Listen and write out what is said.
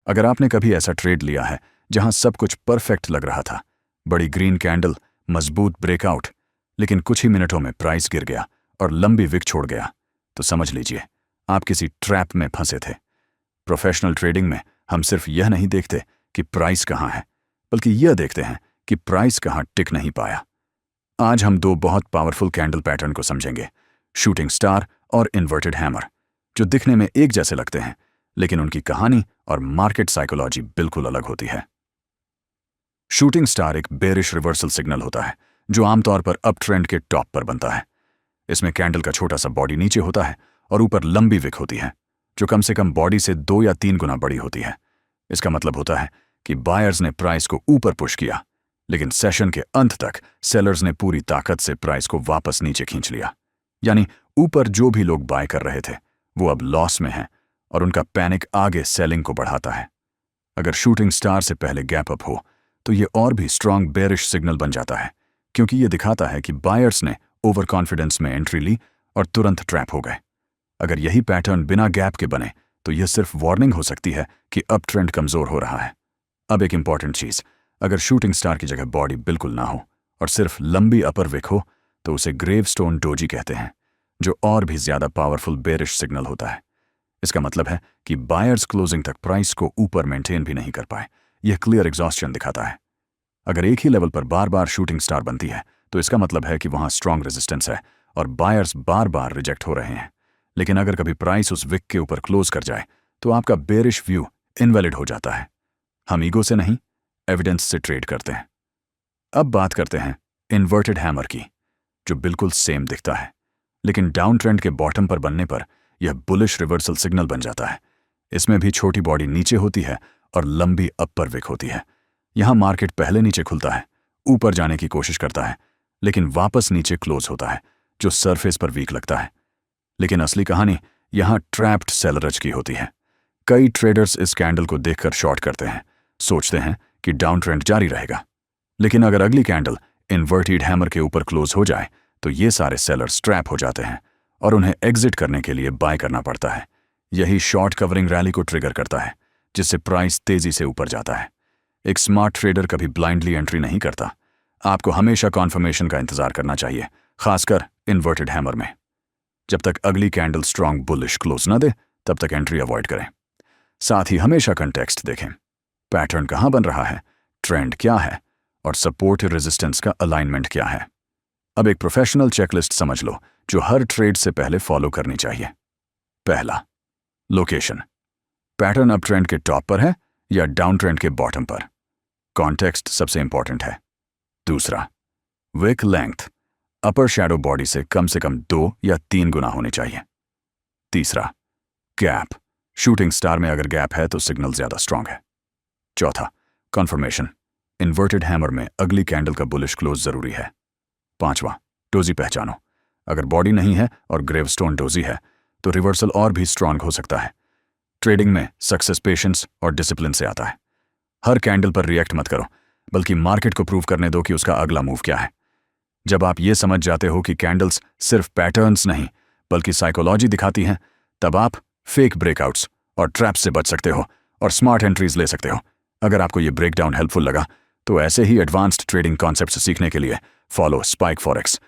अगर आपने कभी ऐसा ट्रेड लिया है जहां सब कुछ परफेक्ट लग रहा था, बड़ी ग्रीन कैंडल, मजबूत ब्रेकआउट, लेकिन कुछ ही मिनटों में प्राइस गिर गया और लंबी विक छोड़ गया, तो समझ लीजिए आप किसी ट्रैप में फंसे थे। प्रोफेशनल ट्रेडिंग में हम सिर्फ यह नहीं देखते कि प्राइस कहाँ है, बल्कि यह देखते हैं कि प्राइस कहाँ टिक नहीं पाया। आज हम दो बहुत पावरफुल कैंडल पैटर्न को समझेंगे, शूटिंग स्टार और इन्वर्टेड हैमर, जो दिखने में एक जैसे लगते हैं, लेकिन उनकी कहानी और मार्केट साइकोलॉजी बिल्कुल अलग होती है। शूटिंग स्टार एक बेरिश रिवर्सल सिग्नल होता है जो आमतौर पर अप ट्रेंड के टॉप पर बनता है। इसमें कैंडल का छोटा सा बॉडी नीचे होता है और ऊपर लंबी विक होती है जो कम से कम बॉडी से 2 या 3 गुना बड़ी होती है। इसका मतलब होता है कि बायर्स ने प्राइस को ऊपर पुश किया, लेकिन सेशन के अंत तक सेलर्स ने पूरी ताकत से प्राइस को वापस नीचे खींच लिया। यानी ऊपर जो भी लोग बाय कर रहे थे वो अब लॉस में हैं और उनका पैनिक आगे सेलिंग को बढ़ाता है। अगर शूटिंग स्टार से पहले गैप अप हो तो ये और भी स्ट्रांग बेरिश सिग्नल बन जाता है, क्योंकि ये दिखाता है कि बायर्स ने ओवर कॉन्फिडेंस में एंट्री ली और तुरंत ट्रैप हो गए। अगर यही पैटर्न बिना गैप के बने तो यह सिर्फ वार्निंग हो सकती है कि अप ट्रेंड कमजोर हो रहा है। अब एक इंपॉर्टेंट चीज, अगर शूटिंग स्टार की जगह बॉडी बिल्कुल ना हो और सिर्फ लंबी अपर विक हो तो उसे ग्रेवस्टोन डोजी कहते हैं, जो और भी ज्यादा पावरफुल बेरिश सिग्नल होता है। इसका मतलब है कि बायर्स क्लोजिंग तक प्राइस को ऊपर मेंटेन भी नहीं कर पाए। यह क्लियर एग्जॉस्शन दिखाता है। अगर एक ही लेवल पर बार बार शूटिंग स्टार बनती है तो इसका मतलब है कि वहां स्ट्रांग रेजिस्टेंस है और बायर्स बार बार रिजेक्ट हो रहे हैं। लेकिन अगर कभी प्राइस उस विक के ऊपर क्लोज कर जाए तो आपका बेरिश व्यू इनवैलिड हो जाता है। हम ईगो से नहीं, एविडेंस से ट्रेड करते हैं। अब बात करते हैं इन्वर्टेड हैमर की, जो बिल्कुल सेम दिखता है, लेकिन डाउन ट्रेंड के बॉटम पर बनने पर यह बुलिश रिवर्सल सिग्नल बन जाता है। इसमें भी छोटी बॉडी नीचे होती है और लंबी अपर विक होती है। यहां मार्केट पहले नीचे खुलता है, ऊपर जाने की कोशिश करता है, लेकिन वापस नीचे क्लोज होता है, जो सरफेस पर वीक लगता है। लेकिन असली कहानी यहां ट्रैप्ड सेलरज की होती है। कई ट्रेडर्स इस कैंडल को देखकर शॉर्ट करते हैं, सोचते हैं कि डाउन ट्रेंड जारी रहेगा। लेकिन अगर अगली कैंडल इन्वर्टेड हैमर के ऊपर क्लोज हो जाए तो ये सारे सेलर्स ट्रैप हो जाते हैं और उन्हें एग्जिट करने के लिए बाय करना पड़ता है। यही शॉर्ट कवरिंग रैली को ट्रिगर करता है, जिससे प्राइस तेजी से ऊपर जाता है। एक स्मार्ट ट्रेडर कभी ब्लाइंडली एंट्री नहीं करता। आपको हमेशा कॉन्फर्मेशन का इंतजार करना चाहिए, खासकर इन्वर्टेड हैमर में। जब तक अगली कैंडल स्ट्रांग बुलिश क्लोज न दे तब तक एंट्री अवॉइड करें। साथ ही हमेशा कंटेक्स्ट देखें, पैटर्न कहां बन रहा है, ट्रेंड क्या है और सपोर्ट रेजिस्टेंस का अलाइनमेंट क्या है। अब एक प्रोफेशनल चेकलिस्ट समझ लो जो हर ट्रेड से पहले फॉलो करनी चाहिए। पहला, लोकेशन। पैटर्न अप ट्रेंड के टॉप पर है या डाउन ट्रेंड के बॉटम पर। कॉन्टेक्स्ट सबसे इंपॉर्टेंट है। दूसरा, wick length upper shadow body से कम 2 या 3 गुना होनी चाहिए। तीसरा, गैप। शूटिंग स्टार में अगर गैप है तो सिग्नल ज्यादा स्ट्रांग है। चौथा, कन्फर्मेशन। इन्वर्टेड हैमर में अगली कैंडल का बुलिश क्लोज जरूरी है। पांचवा, डोजी पहचानो। अगर बॉडी नहीं है और ग्रेवस्टोन डोजी है तो रिवर्सल और भी स्ट्रांग हो सकता है। ट्रेडिंग में सक्सेस पेशेंस और डिसिप्लिन से आता है। हर कैंडल पर रिएक्ट मत करो, बल्कि मार्केट को प्रूव करने दो कि उसका अगला मूव क्या है। जब आप ये समझ जाते हो कि कैंडल्स सिर्फ पैटर्न्स नहीं बल्कि साइकोलॉजी दिखाती हैं, तब आप फेक ब्रेकआउट्स और ट्रैप्स से बच सकते हो और स्मार्ट एंट्रीज ले सकते हो। अगर आपको ये ब्रेकडाउन हेल्पफुल लगा तो ऐसे ही एडवांस्ड ट्रेडिंग कॉन्सेप्ट्स सीखने के लिए फॉलो स्पाइक फॉरेक्स